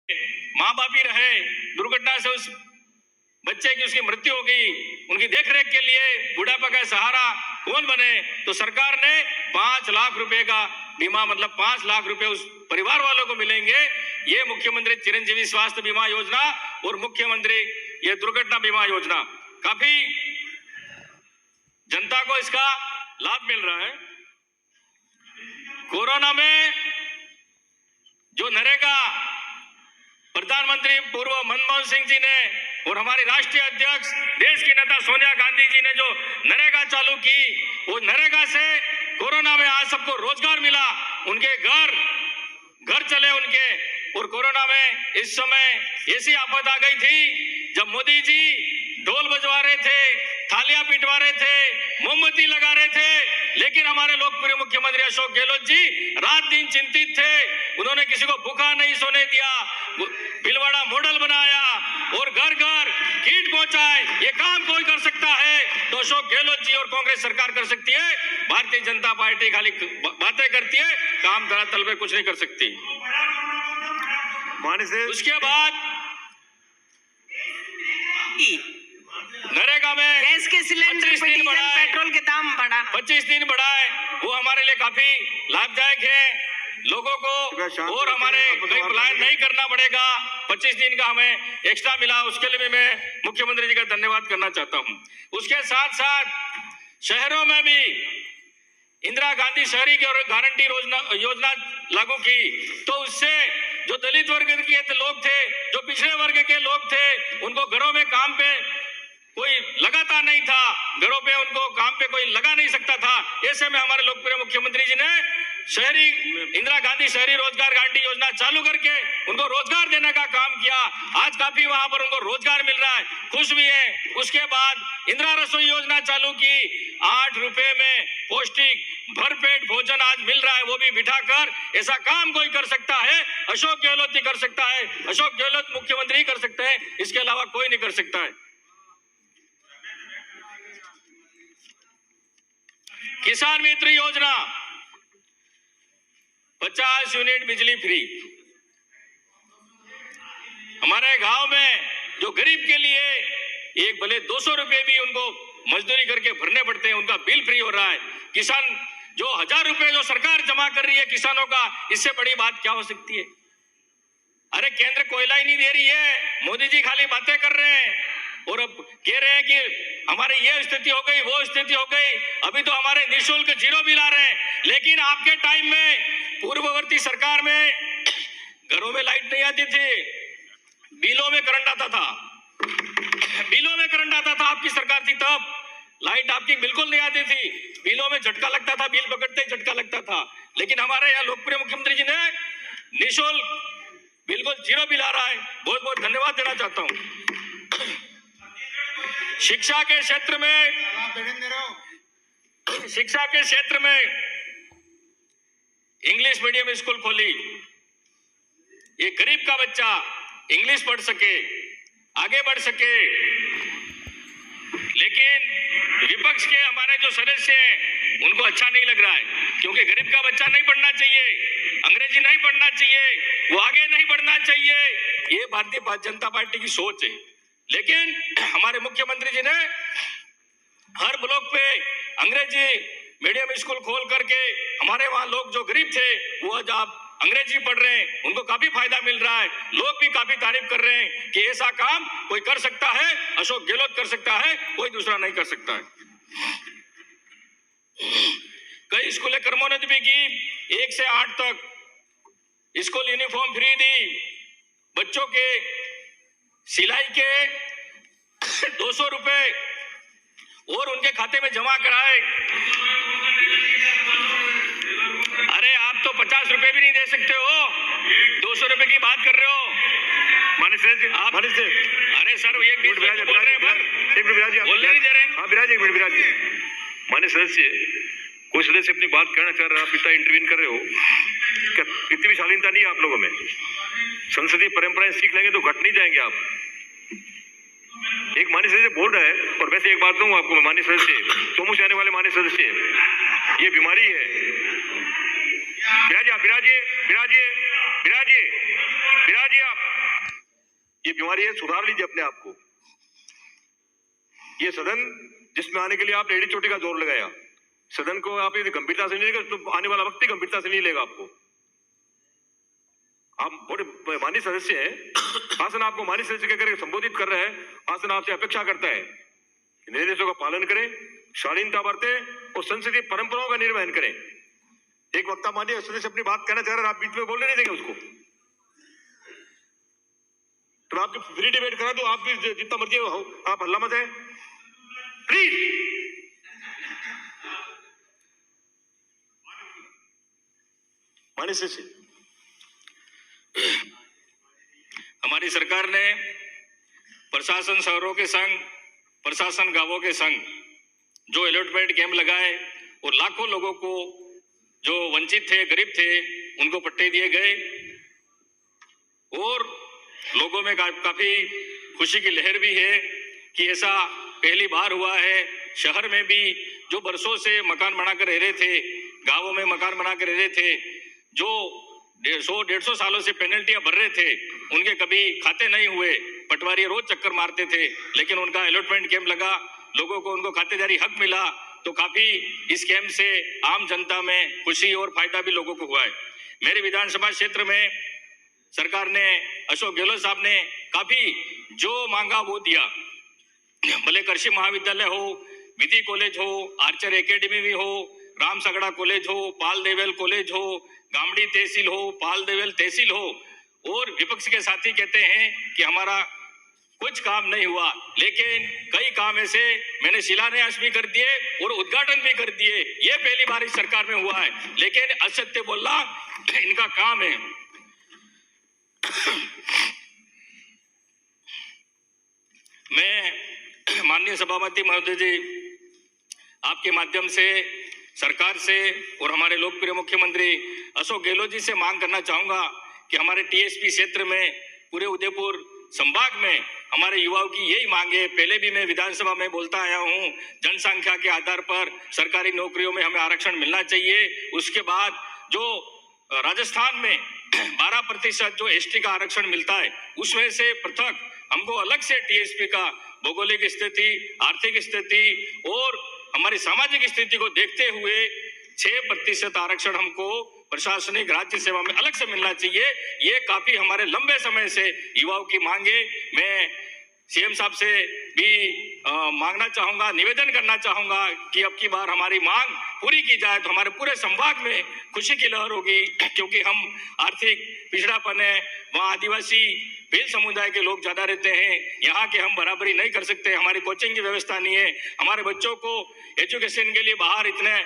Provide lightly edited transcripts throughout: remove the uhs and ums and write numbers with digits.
माँ बाप ही रहे, दुर्घटना से उस बच्चे की उसकी मृत्यु हो गई, उनकी देखरेख के लिए बुढ़ापा का सहारा कौन बने? तो सरकार ने 5 लाख रुपए का बीमा, मतलब 5 लाख रुपए उस परिवार वालों को मिलेंगे। ये मुख्यमंत्री चिरंजीवी स्वास्थ्य बीमा योजना और मुख्यमंत्री ये दुर्घटना बीमा योजना, काफी जनता को इसका लाभ मिल रहा है। कोरोना में जो नरेगा प्रधानमंत्री पूर्व मनमोहन सिंह जी ने और हमारी राष्ट्रीय अध्यक्ष देश की नेता सोनिया गांधी जी ने जो नरेगा चालू की, वो नरेगा से कोरोना में आज सबको रोजगार मिला, उनके घर चले उनके। और कोरोना में इस समय ऐसी आफत आ गई थी जब मोदी जी ढोल बजवा रहे थे, थालियां पिटवा रहे थे, मोमबत्ती लगा रहे थे, लेकिन हमारे लोकप्रिय मुख्यमंत्री अशोक गहलोत जी रात दिन चिंतित थे। उन्होंने किसी को भूखा नहीं सोने दिया, भीलवाड़ा मॉडल बनाया और घर घर किट पहुंचाए। ये काम कोई कर सकता है तो अशोक गहलोत जी और कांग्रेस सरकार कर सकती है। भारतीय जनता पार्टी खाली बातें करती है, काम धरातल पे कुछ नहीं कर सकती। उसके बाद नरेगा में गैस के सिलेंडर पे डीजल पेट्रोल के दाम बढ़ा 25 दिन बढ़ाए, वो हमारे लिए काफी लाभदायक है। लोगों को और हमारे कहीं पलायन नहीं करना पड़ेगा। 25 दिन का हमें एक्स्ट्रा मिला, उसके लिए भी मैं मुख्यमंत्री जी का धन्यवाद करना चाहता हूं। उसके साथ साथ शहरों में भी इंदिरा गांधी शहरी गारंटी योजना लागू की, तो उससे जो दलित वर्ग के लोग थे, जो पिछड़े वर्ग के लोग थे, उनको घरों में काम पे कोई लगाता नहीं था, घरों पे उनको काम पे कोई लगा नहीं सकता था। ऐसे में हमारे लोकप्रिय मुख्यमंत्री जी ने शहरी इंदिरा गांधी शहरी रोजगार गारंटी योजना चालू करके उनको रोजगार देने का काम किया। आज काफी वहां पर उनको रोजगार मिल रहा है, खुश भी है। उसके बाद इंदिरा रसोई योजना चालू की, 8 रुपए में पौष्टिक भरपेट भोजन आज मिल रहा है, वो भी बिठाकर। ऐसा काम कोई कर सकता है, अशोक गहलोत ही कर सकता है, अशोक गहलोत मुख्यमंत्री ही कर सकते हैं, इसके अलावा कोई नहीं कर सकता है। किसान मित्र योजना, 50 यूनिट बिजली फ्री। हमारे गांव में जो गरीब के लिए एक भले 200 रुपए भी उनको मजदूरी करके भरने पड़ते हैं, उनका बिल फ्री हो रहा है। किसान जो 1000 रुपए जो सरकार जमा कर रही है किसानों का, इससे बड़ी बात क्या हो सकती है? अरे केंद्र कोयला ही नहीं दे रही है, मोदी जी खाली बातें कर रहे हैं और अब कह रहे हैं कि हमारी ये स्थिति हो गई, वो स्थिति हो गई। अभी तो हमारे निःशुल्क 0 बिल आ रहे हैं, लेकिन आपके टाइम में पूर्ववर्ती सरकार में घरों में लाइट नहीं आती थी, बिलों में करंट आता था, बिलों में करंट आता था। आपकी सरकार थी तब लाइट आपकी बिल्कुल नहीं आती थी, बिलों में झटका लगता था, बिल पकड़ते ही झटका लगता था। लेकिन हमारे यहाँ लोकप्रिय मुख्यमंत्री जी ने निःशुल्क बिल्कुल 0 बिल आ रहा है, बहुत बहुत धन्यवाद देना चाहता हूँ। शिक्षा के क्षेत्र में इंग्लिश मीडियम स्कूल खोली, ये गरीब का बच्चा इंग्लिश पढ़ सके, आगे बढ़ सके। लेकिन विपक्ष के हमारे जो सदस्य हैं उनको अच्छा नहीं लग रहा है, क्योंकि गरीब का बच्चा नहीं पढ़ना चाहिए, अंग्रेजी नहीं पढ़ना चाहिए, वो आगे नहीं बढ़ना चाहिए। ये भारतीय जनता पार्टी की सोच है। लेकिन हमारे मुख्यमंत्री जी ने हर ब्लॉक पे अंग्रेजी मीडियम स्कूल खोल करके हमारे वहां लोग जो गरीब थे वो आज आप अंग्रेजी पढ़ रहे हैं, उनको काफी फायदा मिल रहा है। लोग भी काफी तारीफ कर रहे हैं कि ऐसा काम कोई कर सकता है, अशोक गहलोत कर सकता है, कोई दूसरा नहीं कर सकता है। कई स्कूलें क्रमोन्नति भी की, 1 से 8 तक स्कूल यूनिफॉर्म फ्री दी, बच्चों के सिलाई के 200 रुपए और उनके खाते में जमा कराए। अरे आप तो 50 रुपए भी नहीं दे सकते हो, 200 रुपए की बात कर रहे हो। आप अरे सर ये बोल रहे हैं, बोलने नहीं दे रहे। हाँ विराज, एक मिनट विराज। माननीय सदस्य, कोई सदस्य अपनी बात कहना चाह रहा है, आप इतना इंटरवीन कर रहे हो, क्या इतनी भी शालीनता नहीं है आप लोगों में? संसदीय परंपराएं सीख लेंगे तो घट नहीं जाएंगे आप। एक माननीय सदस्य बोल रहा है, और वैसे एक बात कहूँ आपको, माननीय सदस्य, चोमू से आने वाले माननीय सदस्य, ये बीमारी है। विराजिए, विराजिए, विराजिए, विराजिए, विराजिए। हटिए आप, ये बीमारी है, सुधार लीजिए अपने आप को। ये सदन जिसमें आने के लिए आपने एड़ी चोटी का जोर लगाया, सदन को आप यदि गंभीरता से नहीं लेगा तो आने वाला वक्त ही गंभीरता से नहीं लेगा आपको। आप बड़े माननीय सदस्य हैं, आसन आपको माननीय सदस्य कहकर संबोधित कर रहे हैं, आसन आपसे अपेक्षा करता है कि निर्देशों का पालन करें, शालीनता बरतें और संसदीय परंपराओं का निर्वहन करें। एक वक्ता माननीय सदस्य अपनी बात कहना चाह रहे हैं, आप बीच में बोलने नहीं देंगे उसको, तो आपकी फ्री डिबेट करा दो, आप भी जितना मर्जी हो, आप हल्ला मत है प्लीज। माननीय सदस्य, हमारी सरकार ने प्रशासन शहरों के संग, प्रशासन गांवों के संग जो अलॉटमेंट कैंप लगाए और लाखों लोगों को जो वंचित थे, गरीब थे, उनको पट्टे दिए गए और लोगों में काफी खुशी की लहर भी है कि ऐसा पहली बार हुआ है। शहर में भी जो बरसों से मकान बनाकर रह रहे थे, गांवों में मकान बनाकर रह रहे थे, जो 100-150 सालों से पेनल्टियां भर रहे थे, उनके कभी खाते नहीं हुए, पटवारी रोज चक्कर मारते थे, लेकिन उनका अलॉटमेंट कैंप लगा, लोगों को उनको खातेदारी हक मिला, तो काफी इस कैंप से आम जनता में खुशी और फायदा भी लोगों को हुआ है। मेरे विधानसभा क्षेत्र में सरकार ने, अशोक गहलोत साहब ने काफी जो मांगा वो दिया, भले कृषि महाविद्यालय हो, विधि कॉलेज हो, आर्चर एकेडमी भी हो, राम सगड़ा कॉलेज हो, पाल देवेल कॉलेज हो, गामड़ी तहसील हो, पाल देवेल तहसील हो, और विपक्ष के साथी कहते हैं कि हमारा कुछ काम नहीं हुआ, लेकिन कई काम ऐसे मैंने शिलान्यास भी कर दिए और उद्घाटन भी कर दिए। ये पहली बार इस सरकार में हुआ है, लेकिन असत्य बोलना इनका काम है। मैं माननीय सभापति महोदय जी, आपके माध्यम से सरकार से और हमारे लोकप्रिय मुख्यमंत्री अशोक गहलोत जी से मांग करना चाहूंगा कि हमारे टीएसपी क्षेत्र में, पूरे उदयपुर संभाग में हमारे युवाओं की यही मांग है। पहले भी मैं विधानसभा में बोलता आया हूं, जनसंख्या के आधार पर सरकारी नौकरियों में हमें आरक्षण मिलना चाहिए। उसके बाद जो राजस्थान में 12% जो एसटी का आरक्षण मिलता है, उसमें से पृथक हमको अलग से टीएसपी का भौगोलिक स्थिति, आर्थिक स्थिति और हमारी सामाजिक स्थिति को देखते हुए 6% आरक्षण हमको प्रशासनिक राज्य सेवा में अलग से मिलना चाहिए। ये काफी हमारे लंबे समय से युवाओं की मांग है। मैं सीएम साहब से भी मांगना चाहूंगा, निवेदन करना चाहूंगा कि अब की बार हमारी मांग पूरी की जाए तो हमारे पूरे संभाग में खुशी की लहर होगी, क्योंकि हम आर्थिक पिछड़ापन है, वहाँ आदिवासी भेल समुदाय के लोग ज्यादा रहते हैं, यहाँ के हम बराबरी नहीं कर सकते, हमारी कोचिंग की व्यवस्था नहीं है, हमारे बच्चों को एजुकेशन के लिए बाहर इतने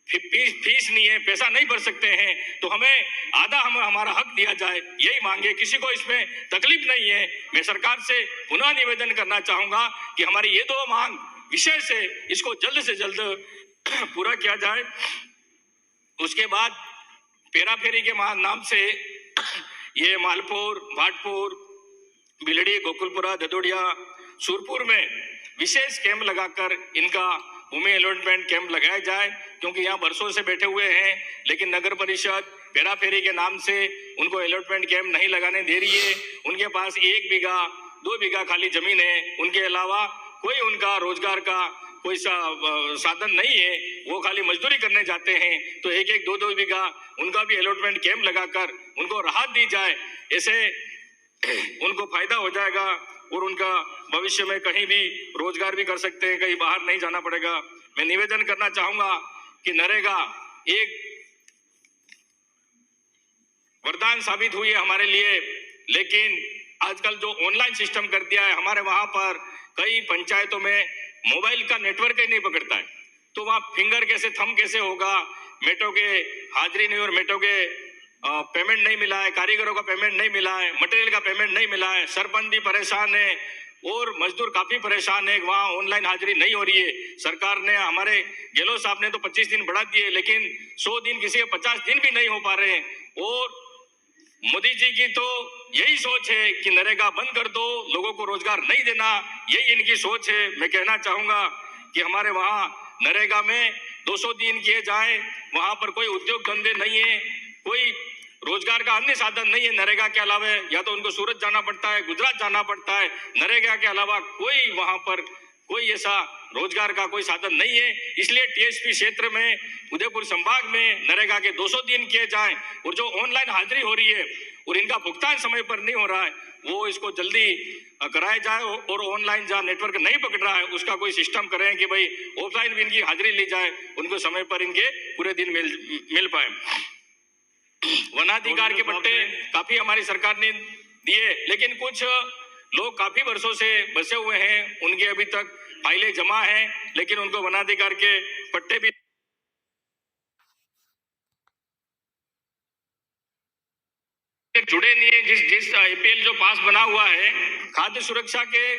फीस नहीं है, पैसा नहीं भर सकते हैं, तो हमें आधा हमारा हक दिया जाए, यही मांगे। किसी को इसमें तकलीफ नहीं है। मैं सरकार से पुनः निवेदन करना चाहूंगा कि हमारी ये दो मांग विशेष है, इसको जल्द से जल्द पूरा किया जाए। उसके बाद पेराफेरी के नाम से ये मालपुर, भाटपुर, बिलड़ी, गोकुलपुरा, ददोड़िया, सूरपुर में विशेष कैंप लगाकर इनका भूमि अलॉटमेंट कैंप लगाया जाए, क्योंकि यहाँ बरसों से बैठे हुए हैं, लेकिन नगर परिषद पेराफेरी के नाम से उनको अलॉटमेंट कैंप नहीं लगाने दे रही है। उनके पास 1 बीघा 2 बीघा खाली जमीन है, उनके अलावा कोई उनका रोजगार का कोई साधन नहीं है, वो खाली मजदूरी करने जाते हैं। तो 1-1 2-2 बीघा उनका भी अलॉटमेंट कैंप लगाकर उनको राहत दी जाए, ऐसे उनको फायदा हो जाएगा और उनका भविष्य में कहीं भी रोजगार भी कर सकते हैं, कहीं बाहर नहीं जाना पड़ेगा। मैं निवेदन करना चाहूंगा कि नरेगा एक वरदान साबित हुई है हमारे लिए, लेकिन आजकल जो ऑनलाइन सिस्टम कर दिया है, हमारे वहां पर कई पंचायतों में मोबाइल का नेटवर्क ही नहीं पकड़ता है, तो वहां फिंगर कैसे, थंब कैसे होगा, मेटो के हाजिरी नहीं और मेटो के पेमेंट नहीं मिला है, कारीगरों का पेमेंट नहीं मिला है, मटेरियल का पेमेंट नहीं मिला है, सरपंच भी परेशान है और मजदूर काफी परेशान है, वहाँ ऑनलाइन हाजिरी नहीं हो रही है। सरकार ने, हमारे गहलोत साहब ने तो 25 दिन बढ़ा दिए, लेकिन 100 दिन, किसी के 50 दिन भी नहीं हो पा रहे हैं। और मोदी जी की तो यही सोच है कि नरेगा बंद कर दो, लोगों को रोजगार नहीं देना, यही इनकी सोच है। मैं कहना चाहूंगा कि हमारे वहाँ नरेगा में 200 दिन किए जाए, वहां पर कोई उद्योग धंधे नहीं है, कोई रोजगार का अन्य साधन नहीं है नरेगा के अलावा, या तो उनको सूरत जाना पड़ता है, गुजरात जाना पड़ता है। नरेगा के अलावा कोई वहां पर कोई ऐसा रोजगार का कोई साधन नहीं है। इसलिए टीएसपी क्षेत्र में, उदयपुर संभाग में नरेगा के 200 दिन किए जाएं, और जो ऑनलाइन हाजिरी हो रही है और इनका भुगतान समय पर नहीं हो रहा है, वो इसको जल्दी कराया जाए। और ऑनलाइन जहाँ नेटवर्क नहीं पकड़ रहा है उसका कोई सिस्टम करें कि भाई ऑफलाइन भी इनकी हाजिरी ली जाए, उनको समय पर इनके पूरे दिन मिल पाए। वनाधिकार के पट्टे काफी हमारी सरकार ने दिए, लेकिन कुछ लोग काफी वर्षों से बसे हुए हैं, उनके अभी तक फाइलें जमा हैं, लेकिन उनको वनाधिकार के पट्टे भी जुड़े नहीं है। जिस आईपीएल जो पास बना हुआ है, खाद्य सुरक्षा के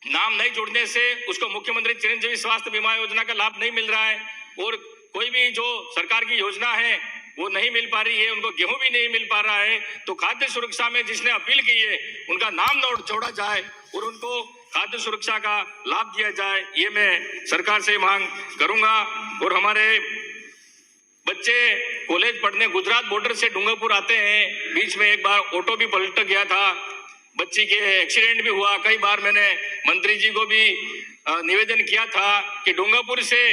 नाम नहीं जुड़ने से उसको मुख्यमंत्री चिरंजीवी स्वास्थ्य बीमा योजना का लाभ नहीं मिल रहा है, और कोई भी जो सरकार की योजना है वो नहीं मिल पा रही है, उनको गेहूं भी नहीं मिल पा रहा है। तो खाद्य सुरक्षा में जिसने अपील की है उनका नाम जोड़ा जाए और उनको खाद्य सुरक्षा का लाभ दिया जाए, ये मैं सरकार से मांग करूंगा। और हमारे बच्चे कॉलेज पढ़ने गुजरात बॉर्डर से डूंगरपुर आते हैं, बीच में एक बार ऑटो भी पलट गया था, बच्ची के एक्सीडेंट भी हुआ। कई बार मैंने मंत्री जी को भी निवेदन किया था कि डूंगरपुर से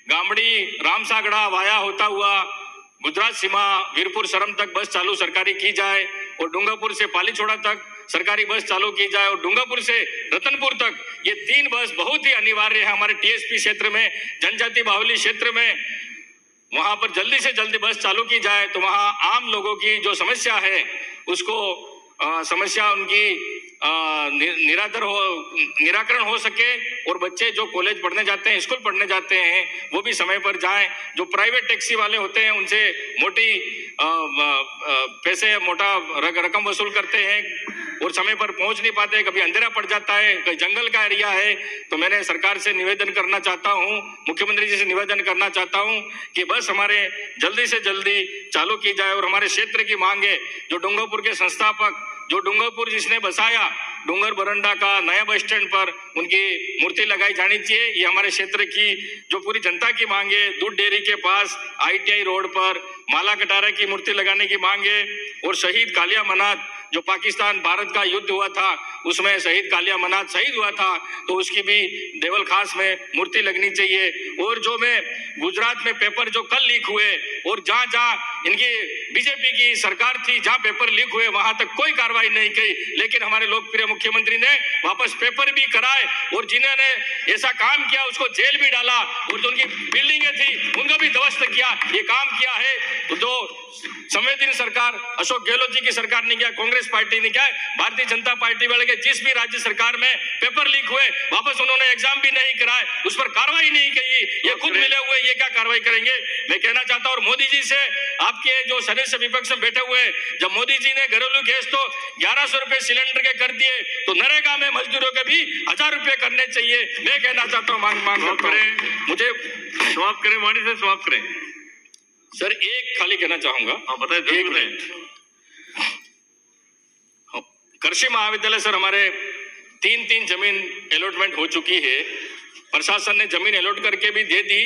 गामड़ी रामसागड़ा वाया होता हुआ गुजरात सीमा वीरपुर सरम तक बस चालू सरकारी की जाए, और डूंगरपुर से पालीछोड़ा तक सरकारी बस चालू की जाए, और डूंगरपुर से रतनपुर तक ये 3 बस बहुत ही अनिवार्य है हमारे टीएसपी क्षेत्र में, जनजाति बाहुल्य क्षेत्र में। वहां पर जल्दी से जल्दी बस चालू की जाए तो वहां आम लोगों की जो समस्या है उसको समस्या उनकी निराकरण हो सके, और बच्चे जो कॉलेज पढ़ने जाते हैं, स्कूल पढ़ने जाते हैं, वो भी समय पर जाएं। जो प्राइवेट टैक्सी वाले होते हैं उनसे मोटा रकम वसूल करते हैं और समय पर पहुंच नहीं पाते, कभी अंधेरा पड़ जाता है, कहीं जंगल का एरिया है। तो मैंने सरकार से निवेदन करना चाहता हूं, मुख्यमंत्री जी से निवेदन करना चाहता हूं कि बस हमारे जल्दी से जल्दी चालू की जाए। और हमारे क्षेत्र की मांग है, जो डूंगरपुर के संस्थापक, जो डूंगरपुर जिसने बसाया, डूंगर बरंडा का नया बस स्टैंड पर उनकी मूर्ति लगाई जानी चाहिए। ये हमारे क्षेत्र की जो पूरी जनता की मांग है। दूध डेयरी के पास ITI रोड पर माला कटारा की मूर्ति लगाने की मांग है। और शहीद कालिया मनात, जो पाकिस्तान भारत का युद्ध हुआ था उसमें शहीद कालिया मनात शहीद हुआ था, तो उसकी भी देवल खास में मूर्ति लगनी चाहिए। और जो मैं गुजरात में पेपर जो कल लीक हुए, और जहां जहां इनकी बीजेपी की सरकार थी, जहां पेपर लीक हुए वहां तक कोई कार्रवाई नहीं की, लेकिन हमारे लोकप्रिय मुख्यमंत्री ने वापस पेपर भी कराए, और जिन्होंने ऐसा काम किया उसको जेल भी डाला, और जो उनकी बिल्डिंगें थी उनको भी ध्वस्त किया। ये काम किया है तो जो संवेदनशील सरकार अशोक गहलोत जी की सरकार ने किया, कांग्रेस पार्टी ने किया, भारतीय जनता पार्टी वाले के जिस भी राज्य सरकार में पेपर लीक हुए वापस उन्होंने एग्जाम भी नहीं कराए, उस पर कार्रवाई नहीं की। ये खुद मिले हुए, ये क्या कार्रवाई करेंगे? मैं कहना चाहता हूं, और मोदी जी से आपके जो सदस्य विपक्ष में बैठे हुए, जब मोदी जी ने घरेलू गैस तो 1100 रुपए सिलेंडर के कर दिए, तो नरेगा में मजदूरों के भी 1000 रुपए करने चाहिए। मैं कहना चाहता हूँ, मांग करें, मुझे समाप्त करें, वाणी से समाप्त करें। सर एक खाली कहना चाहूंगा, बताए। कृषि महाविद्यालय सर हमारे 3 जमीन अलॉटमेंट हो चुकी है, प्रशासन ने जमीन अलॉट करके भी दे दी,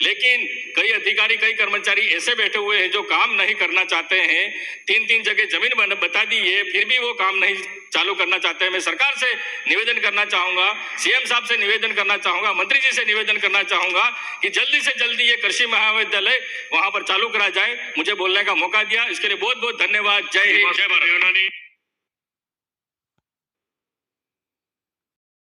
लेकिन कई अधिकारी कई कर्मचारी ऐसे बैठे हुए हैं जो काम नहीं करना चाहते हैं। 3 जगह जमीन बता दी है, फिर भी वो काम नहीं चालू करना चाहते हैं। मैं सरकार से निवेदन करना चाहूंगा, CM साहब से निवेदन करना चाहूंगा, मंत्री जी से निवेदन करना चाहूंगा कि जल्दी से जल्दी ये कृषि महाविद्यालय वहां पर चालू करा जाए। मुझे बोलने का मौका दिया, इसके लिए बहुत बहुत धन्यवाद। जय हिंद, जय भारत।